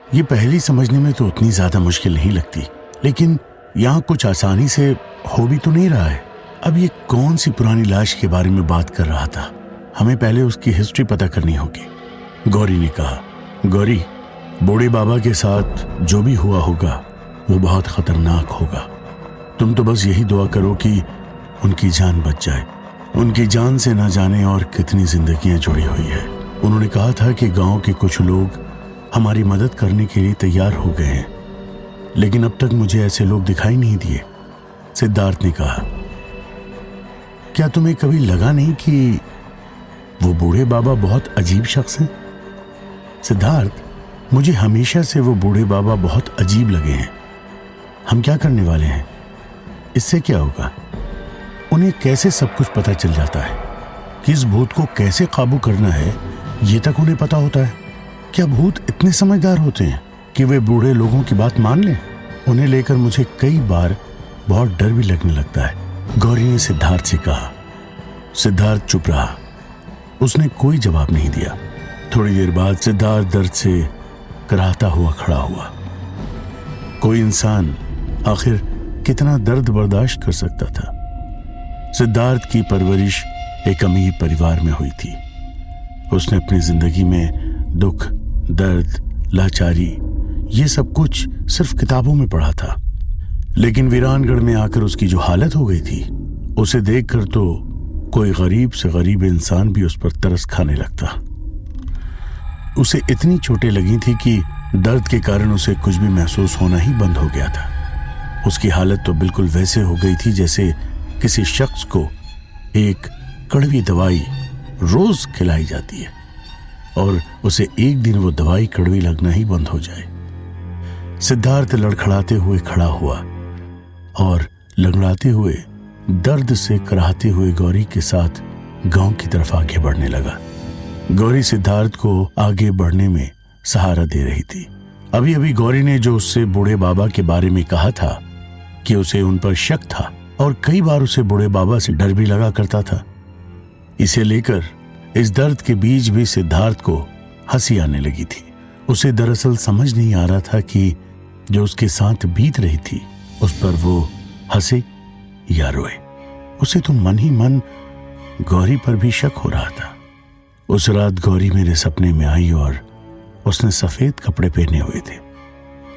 ये पहली समझने में तो उतनी ज्यादा मुश्किल नहीं लगती, लेकिन यहाँ कुछ आसानी से हो भी तो नहीं रहा है। अब ये कौन सी पुरानी लाश के बारे में बात कर रहा था? हमें पहले उसकी हिस्ट्री पता करनी होगी। गौरी ने कहा, गौरी, बूढ़े बाबा के साथ जो भी हुआ होगा वो बहुत खतरनाक होगा। तुम तो बस यही दुआ करो कि उनकी जान बच जाए। उनकी जान से ना जाने और कितनी जिंदगियां जुड़ी हुई है। उन्होंने कहा था कि गांव के कुछ लोग हमारी मदद करने के लिए तैयार हो गए हैं, लेकिन अब तक मुझे ऐसे लोग दिखाई नहीं दिए। सिद्धार्थ ने कहा, क्या तुम्हें कभी लगा नहीं कि वो बूढ़े बाबा बहुत अजीब शख्स हैं? सिद्धार्थ, मुझे हमेशा से वो बूढ़े बाबा बहुत अजीब लगे हैं। हम क्या करने वाले हैं? इससे क्या होगा? उन्हें कैसे सब कुछ पता चल जाता है? किस भूत को कैसे काबू करना है ये तक उन्हें पता होता है। क्या भूत इतने समझदार होते हैं कि वे बूढ़े लोगों की बात मान लें? उन्हें लेकर मुझे कई बार बहुत डर भी लगने लगता है। गौरी ने सिद्धार्थ से कहा। सिद्धार्थ चुप रहा। उसने कोई जवाब नहीं दिया। थोड़ी देर बाद सिद्धार्थ दर्द से कराहता हुआ खड़ा हुआ। कोई इंसान आखिर कितना दर्द बर्दाश्त कर सकता था? सिद्धार्थ की परवरिश एक अमीर परिवार में हुई थी। उसने अपनी जिंदगी में दुख, दर्द, लाचारी, ये सब कुछ सिर्फ किताबों में पढ़ा था। लेकिन वीरानगढ़ में आकर उसकी जो हालत हो गई थी, उसे देखकर तो कोई गरीब से गरीब इंसान भी उस पर तरस खाने लगता। उसे इतनी चोटें लगी थी कि दर्द के कारण उसे कुछ भी महसूस होना ही बंद हो गया था। उसकी हालत तो बिल्कुल वैसे हो गई थी जैसे किसी शख्स को एक कड़वी दवाई रोज खिलाई जाती है और उसे एक दिन वो दवाई कड़वी लगना ही बंद हो जाए। सिद्धार्थ लड़खड़ाते हुए खड़ा हुआ और लंगड़ाते हुए, दर्द से कराहते हुए गौरी के साथ गांव की तरफ आगे बढ़ने लगा। गौरी सिद्धार्थ को आगे बढ़ने में सहारा दे रही थी। अभी अभी गौरी ने जो उससे बूढ़े बाबा के बारे में कहा था कि उसे उन पर शक था और कई बार उसे बूढ़े बाबा से डर भी लगा करता था, इसे लेकर इस दर्द के बीच भी सिद्धार्थ को हंसी आने लगी थी। उसे दरअसल समझ नहीं आ रहा था कि जो उसके साथ बीत रही थी उस पर वो हंसे या रोए। उसे तो मन ही मन गौरी पर भी शक हो रहा था। उस रात गौरी मेरे सपने में आई और उसने सफेद कपड़े पहने हुए थे,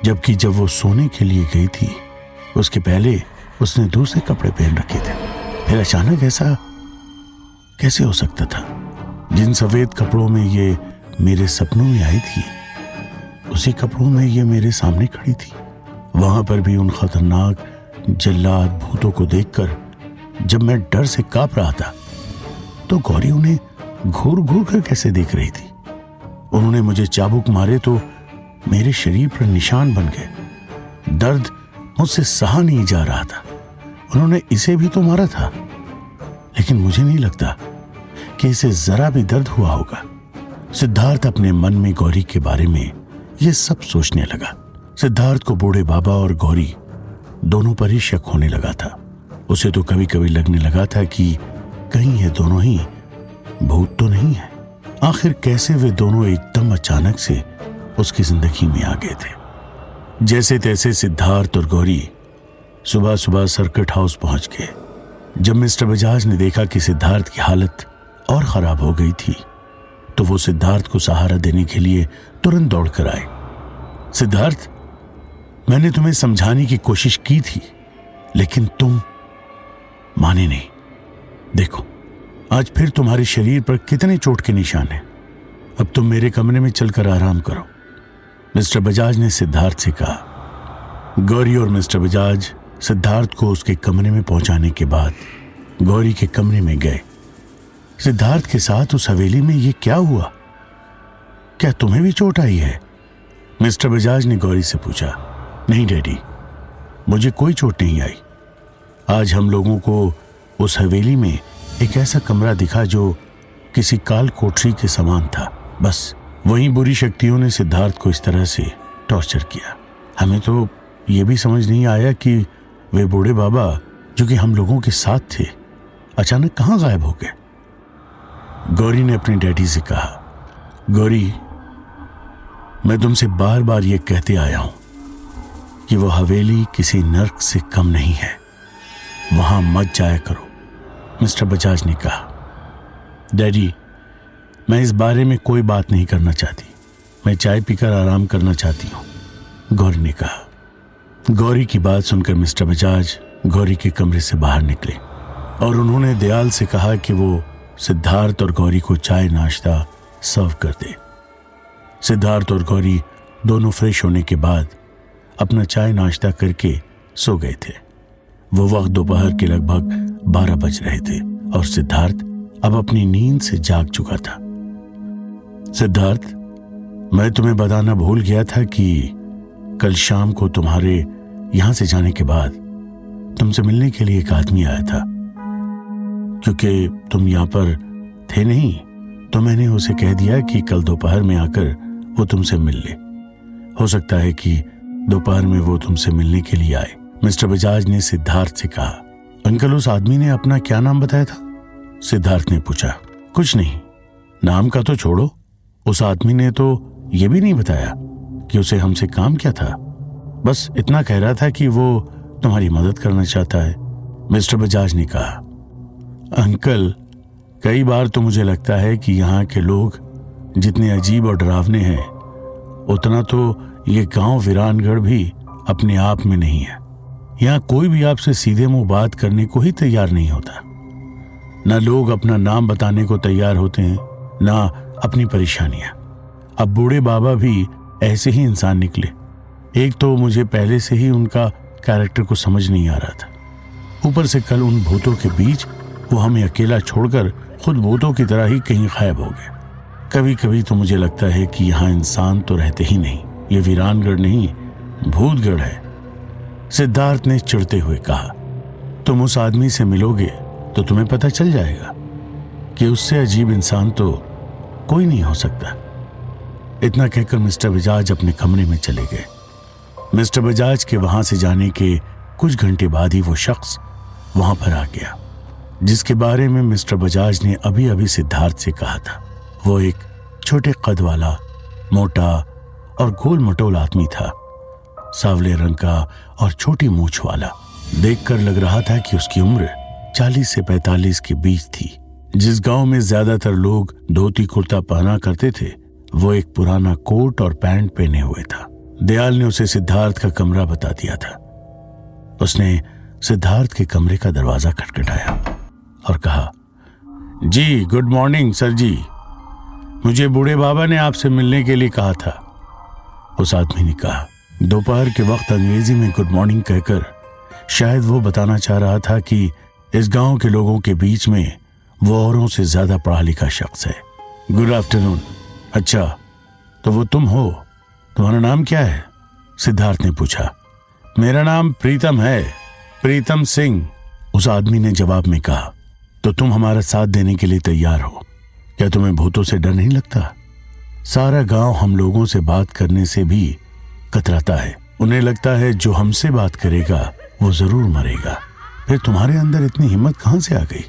जबकि जब वो सोने के लिए गई थी उसके पहले उसने दूसरे कपड़े पहन रखे थे। फिर अचानक ऐसा कैसे हो सकता था? जिन सफेद कपड़ों में ये मेरे सपनों में आई थी, उसी कपड़ों में ये मेरे सामने खड़ी थी। वहां पर भी उन खतरनाक जल्लाद भूतों को देखकर जब मैं डर से कांप रहा था, तो गौरी उन्हें घूर घूर कर कैसे देख रही थी। उन्होंने मुझे चाबुक मारे तो मेरे शरीर पर निशान बन गए। दर्द मुझसे सहा नहीं जा रहा था। उन्होंने इसे भी तो मारा था, लेकिन मुझे नहीं लगता कि इसे जरा भी दर्द हुआ होगा। सिद्धार्थ अपने मन में गौरी के बारे में ये सब सोचने लगा। सिद्धार्थ को बूढ़े बाबा और गौरी दोनों पर ही शक होने लगा था। उसे तो कभी कभी लगने लगा था कि कहीं ये दोनों ही भूत तो नहीं है। आखिर कैसे वे दोनों एकदम अचानक से उसकी जिंदगी में आ गए थे। जैसे तैसे सिद्धार्थ और गौरी सुबह सुबह सर्किट हाउस पहुंच गए। जब मिस्टर बजाज ने देखा कि सिद्धार्थ की हालत और खराब हो गई थी, तो वो सिद्धार्थ को सहारा देने के लिए तुरंत दौड़कर आए। सिद्धार्थ, मैंने तुम्हें समझाने की कोशिश की थी, लेकिन तुम माने नहीं। देखो, आज फिर तुम्हारे शरीर पर कितने चोट के निशान हैं। अब तुम मेरे कमरे में चलकर आराम करो, मिस्टर बजाज ने सिद्धार्थ से कहा। गौरी और मिस्टर बजाज सिद्धार्थ को उसके कमरे में पहुंचाने के बाद गौरी के कमरे में गए। सिद्धार्थ के साथ उस हवेली में ये क्या हुआ? क्या तुम्हें भी चोट आई है? मिस्टर बजाज ने गौरी से पूछा। नहीं डैडी, मुझे कोई चोट नहीं आई। आज हम लोगों को उस हवेली में एक ऐसा कमरा दिखा जो किसी काल कोठरी के समान था। बस वहीं बुरी शक्तियों ने सिद्धार्थ को इस तरह से टॉर्चर किया। हमें तो ये भी समझ नहीं आया कि वे बूढ़े बाबा जो कि हम लोगों के साथ थे, अचानक कहाँ गायब हो गए। गौरी ने अपने डैडी से कहा। गौरी, मैं तुमसे बार बार ये कहते आया हूं कि वो हवेली किसी नर्क से कम नहीं है, वहां मत जाया करो, मिस्टर बजाज ने कहा। डैडी, मैं इस बारे में कोई बात नहीं करना चाहती, मैं चाय पीकर आराम करना चाहती हूँ, गौरी ने कहा। गौरी की बात सुनकर मिस्टर बजाज गौरी के कमरे से बाहर निकले और उन्होंने दयाल से कहा कि वो सिद्धार्थ और गौरी को चाय नाश्ता सर्व कर दे। सिद्धार्थ और गौरी दोनों फ्रेश होने के बाद अपना चाय नाश्ता करके सो गए थे। वो वक्त दोपहर के लगभग 12 बज रहे थे और सिद्धार्थ अब अपनी नींद से जाग चुका था। सिद्धार्थ, मैं तुम्हें बताना भूल गया था कि कल शाम को तुम्हारे यहां से जाने के बाद तुमसे मिलने के लिए एक आदमी आया था। क्योंकि तुम यहां पर थे नहीं तो मैंने उसे कह दिया कि कल दोपहर में आकर वो तुमसे मिल ले। हो सकता है कि दोपहर में वो तुमसे मिलने के लिए आए। मिस्टर बजाज ने सिद्धार्थ से कहा। अंकल, उस आदमी ने अपना क्या नाम बताया था? सिद्धार्थ ने पूछा। कुछ नहीं, नाम का तो छोड़ो, उस आदमी ने तो ये भी नहीं बताया कि उसे हमसे काम क्या था। बस इतना कह रहा था कि वो तुम्हारी मदद करना चाहता है, मिस्टर बजाज ने कहा। अंकल, कई बार तो मुझे लगता है कि यहाँ के लोग जितने अजीब और डरावने हैं उतना तो ये गांव वीरानगढ़ भी अपने आप में नहीं है। यहाँ कोई भी आपसे सीधे मुंह बात करने को ही तैयार नहीं होता। ना लोग अपना नाम बताने को तैयार होते हैं, ना अपनी परेशानियां। अब बूढ़े बाबा भी ऐसे ही इंसान निकले। एक तो मुझे पहले से ही उनका कैरेक्टर को समझ नहीं आ रहा था, ऊपर से कल उन भूतों के बीच वो हमें अकेला छोड़कर खुद भूतों की तरह ही कहीं गायब हो गए। कभी कभी तो मुझे लगता है कि यहाँ इंसान तो रहते ही नहीं, ये वीरानगढ़ नहीं भूतगढ़ है। सिद्धार्थ ने चिढ़ते हुए कहा। तुम उस आदमी से मिलोगे तो तुम्हें पता चल जाएगा कि उससे अजीब इंसान तो कोई नहीं हो सकता। इतना कहकर मिस्टर बजाज अपने कमरे में चले गए। मिस्टर बजाज के वहां से जाने के कुछ घंटे बाद ही वो शख्स वहां पर आ गया जिसके बारे में मिस्टर बजाज ने अभी अभी सिद्धार्थ से कहा था। वो एक छोटे कद वाला, मोटा और गोल मटोल आदमी था, सांवले रंग का और छोटी मूंछ वाला। देखकर लग रहा था कि उसकी उम्र 40 से 45 के बीच थी। जिस गांव में ज्यादातर लोग धोती कुर्ता पहना करते थे, वो एक पुराना कोट और पैंट पहने हुए था। दयाल ने उसे सिद्धार्थ का कमरा बता दिया था। उसने सिद्धार्थ के कमरे का दरवाजा खटखटाया और कहा, जी गुड मॉर्निंग सर जी, मुझे बूढ़े बाबा ने आपसे मिलने के लिए कहा था। उस आदमी ने कहा। दोपहर के वक्त अंग्रेजी में गुड मॉर्निंग कहकर शायद वो बताना चाह रहा था कि इस गांव के लोगों के बीच में वो औरों से ज्यादा पढ़ा लिखा शख्स है। Good afternoon. अच्छा, तो वो तुम हो, तुम्हारा नाम क्या है? सिद्धार्थ ने पूछा। मेरा नाम प्रीतम है, प्रीतम सिंह, उस आदमी ने जवाब में कहा। तो तुम हमारा साथ देने के लिए तैयार हो? क्या तुम्हें भूतों से डर नहीं लगता? सारा गांव हम लोगों से बात करने से भी कतराता है। उन्हें लगता है जो हमसे बात करेगा वो जरूर मरेगा। फिर तुम्हारे अंदर इतनी हिम्मत कहां से आ गई?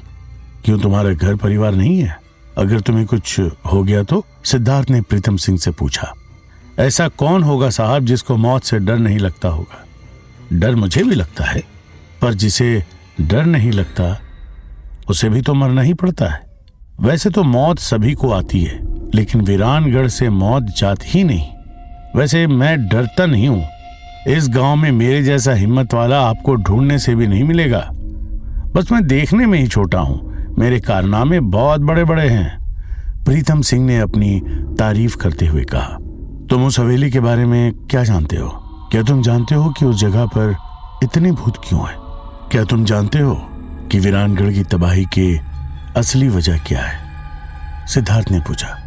क्यों तुम्हारा घर परिवार नहीं है? अगर तुम्हें कुछ हो गया तो? सिद्धार्थ ने प्रीतम सिंह से पूछा। ऐसा कौन होगा साहब जिसको मौत से डर नहीं लगता होगा? डर मुझे भी लगता है, पर जिसे डर नहीं लगता उसे भी तो मरना ही पड़ता है। वैसे तो मौत सभी को आती है, लेकिन वीरानगढ़ से मौत जाती ही नहीं। वैसे मैं डरता नहीं हूं। इस गांव में मेरे जैसा हिम्मत वाला आपको ढूंढने से भी नहीं मिलेगा। बस मैं देखने में ही छोटा हूं, मेरे कारनामे बहुत बड़े बड़े हैं, प्रीतम सिंह ने अपनी तारीफ करते हुए कहा। तुम उस हवेली के बारे में क्या जानते हो? क्या तुम जानते हो कि उस जगह पर इतने भूत क्यों हैं? क्या तुम जानते हो कि वीरानगढ़ की तबाही के असली वजह क्या है? सिद्धार्थ ने पूछा।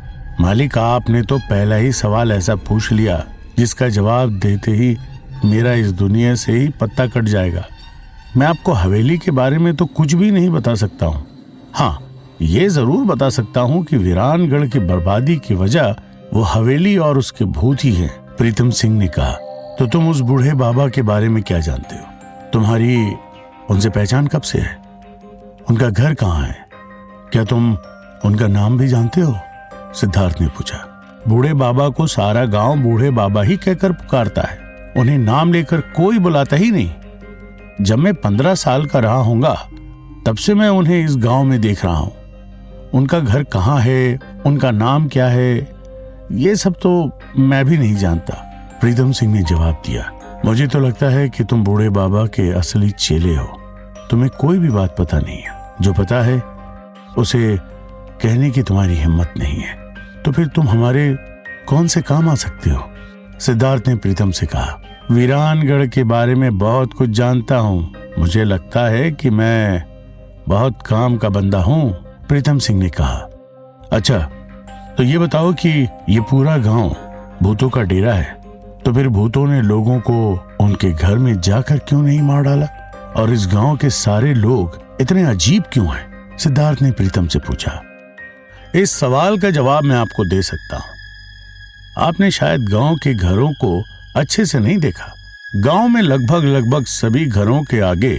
मालिक, आपने तो पहला ही सवाल ऐसा पूछ लिया जिसका जवाब देते ही मेरा इस दुनिया से ही पत्ता कट जाएगा। मैं आपको हवेली के बारे में तो कुछ भी नहीं बता सकता हूँ। हाँ, ये जरूर बता सकता हूँ कि वीरानगढ़ की बर्बादी की वजह वो हवेली और उसके भूत ही हैं, प्रीतम सिंह ने कहा। तो तुम उस बूढ़े बाबा के बारे में क्या जानते हो? तुम्हारी उनसे पहचान कब से है? उनका घर कहाँ है? क्या तुम उनका नाम भी जानते हो? सिद्धार्थ ने पूछा। बूढ़े बाबा को सारा गांव बूढ़े बाबा ही कहकर पुकारता है। उन्हें नाम लेकर कोई बुलाता ही नहीं। जब मैं 15 साल का रहा हूंगा तब से मैं उन्हें इस गांव में देख रहा हूं। उनका घर कहाँ है, उनका नाम क्या है, ये सब तो मैं भी नहीं जानता। प्रीतम सिंह ने जवाब दिया, मुझे तो लगता है कि तुम बूढ़े बाबा के असली चेले हो। तुम्हें कोई भी बात पता नहीं है। जो पता है उसे कहने की तुम्हारी हिम्मत नहीं है, तो फिर तुम हमारे कौन से काम आ सकते हो? सिद्धार्थ ने प्रीतम से कहा, वीरानगढ़ के बारे में बहुत कुछ जानता हूँ। मुझे लगता है कि मैं बहुत काम का बंदा हूँ। प्रीतम सिंह ने कहा, अच्छा तो ये बताओ कि ये पूरा गांव भूतों का डेरा है, तो फिर भूतों ने लोगों को उनके घर में जाकर क्यों नहीं मार डाला? और इस गांव के सारे लोग इतने अजीब क्यों हैं? सिद्धार्थ ने प्रीतम से पूछा। इस सवाल का जवाब मैं आपको दे सकता हूं। आपने शायद गांव के घरों को अच्छे से नहीं देखा। गांव में लगभग सभी घरों के आगे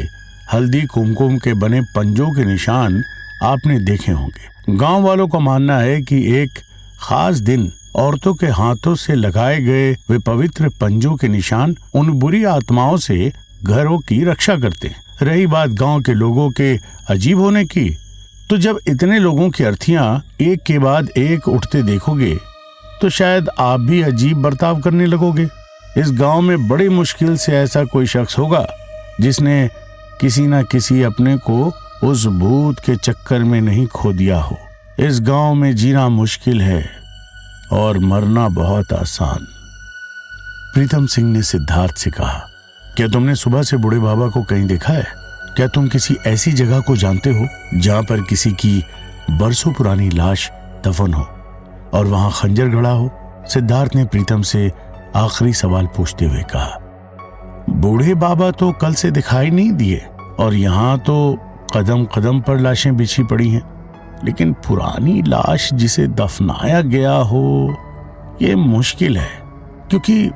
हल्दी कुमकुम के बने पंजों के निशान आपने देखे होंगे। गांव वालों का मानना है कि एक खास दिन औरतों के हाथों से लगाए गए वे पवित्र पंजों के निशान उन बुरी आत्माओं से घरों की रक्षा करते हैं। रही बात गांव के लोगों के अजीब होने की, तो जब इतने लोगों की अर्थियां एक के बाद एक उठते देखोगे तो शायद आप भी अजीब बर्ताव करने लगोगे। इस गांव में बड़ी मुश्किल से ऐसा कोई शख्स होगा जिसने किसी न किसी अपने को उस भूत के चक्कर में नहीं खो दिया हो। इस गांव में जीना मुश्किल है और मरना बहुत आसान। प्रीतम सिंह ने सिद्धार्थ से कहा, क्या तुमने सुबह से बूढ़े बाबा को कहीं देखा है? क्या तुम किसी ऐसी जगह को जानते हो जहां पर किसी की बरसों पुरानी लाश दफन हो और वहां खंजर गड़ा हो? सिद्धार्थ ने प्रीतम से आखिरी सवाल पूछते हुए कहा, बूढ़े बाबा तो कल से दिखाई नहीं दिए और यहाँ तो कदम कदम पर लाशें बिछी पड़ी हैं, लेकिन पुरानी लाश जिसे दफनाया गया हो ये मुश्किल है, क्योंकि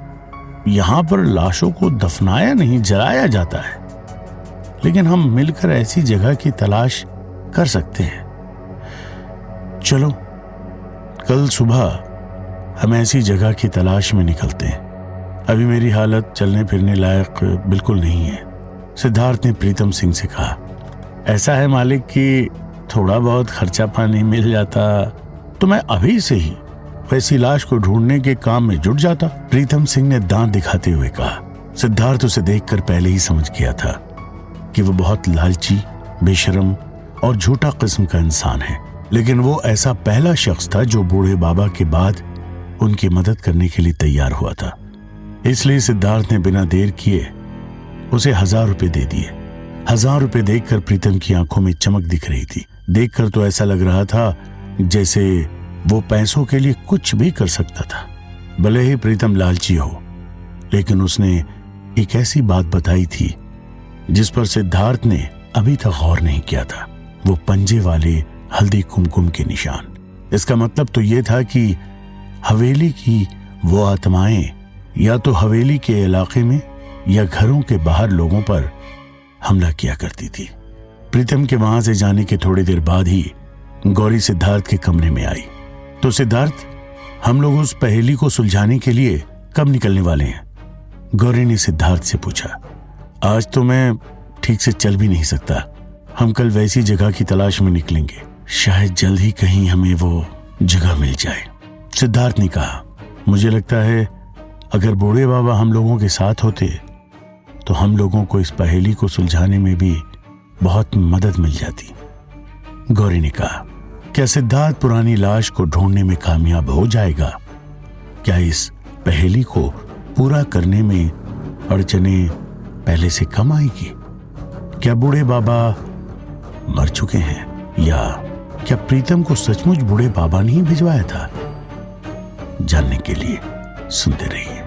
यहाँ पर लाशों को दफनाया नहीं जलाया जाता है। लेकिन हम मिलकर ऐसी जगह की तलाश कर सकते हैं। चलो कल सुबह हम ऐसी जगह की तलाश में निकलते हैं। अभी मेरी हालत चलने फिरने लायक बिल्कुल नहीं है। सिद्धार्थ ने प्रीतम सिंह से कहा, ऐसा है मालिक कि थोड़ा बहुत खर्चा पानी मिल जाता तो मैं अभी से ही वैसी लाश को ढूंढने के काम में जुट जाता। प्रीतम सिंह ने दांत दिखाते हुए कहा। सिद्धार्थ उसे देखकर पहले ही समझ गया था कि वो बहुत लालची, बेशर्म और झूठा किस्म का इंसान है, लेकिन वो ऐसा पहला शख्स था जो बूढ़े बाबा के बाद उनकी मदद करने के लिए तैयार हुआ था। इसलिए सिद्धार्थ ने बिना देर किए उसे 1000 रुपए दे दिए। 1000 रुपए देखकर प्रीतम की आंखों में चमक दिख रही थी। देखकर तो ऐसा लग रहा था जैसे वो पैसों के लिए कुछ भी कर सकता था। भले ही प्रीतम लालची हो, लेकिन उसने एक ऐसी बात बताई थी जिस पर सिद्धार्थ ने अभी तक गौर नहीं किया था। वो पंजे वाले हल्दी कुमकुम के निशान। इसका मतलब तो ये था कि हवेली की वो आत्माएं या तो हवेली के इलाके में या घरों के बाहर लोगों पर हमला किया करती थी। प्रीतम के वहां से जाने के थोड़ी देर बाद ही गौरी सिद्धार्थ के कमरे में आई। तो सिद्धार्थ, हम लोग उस पहेली को सुलझाने के लिए कब निकलने वाले हैं? गौरी ने सिद्धार्थ से पूछा। आज तो मैं ठीक से चल भी नहीं सकता। हम कल वैसी जगह की तलाश में निकलेंगे। शायद जल्द ही कहीं हमें वो जगह मिल जाए। सिद्धार्थ ने कहा, मुझे लगता है अगर बूढ़े बाबा हम लोगों के साथ होते तो हम लोगों को इस पहेली को सुलझाने में भी बहुत मदद मिल जाती। गौरी ने कहा, क्या सिद्धार्थ पुरानी लाश को ढूंढने में कामयाब हो जाएगा? क्या इस पहेली को पूरा करने में अड़चने पहले से कम आएगी? क्या बूढ़े बाबा मर चुके हैं या क्या प्रीतम को सचमुच बूढ़े बाबा ने ही भिजवाया था? जानने के लिए सुनते रहिए।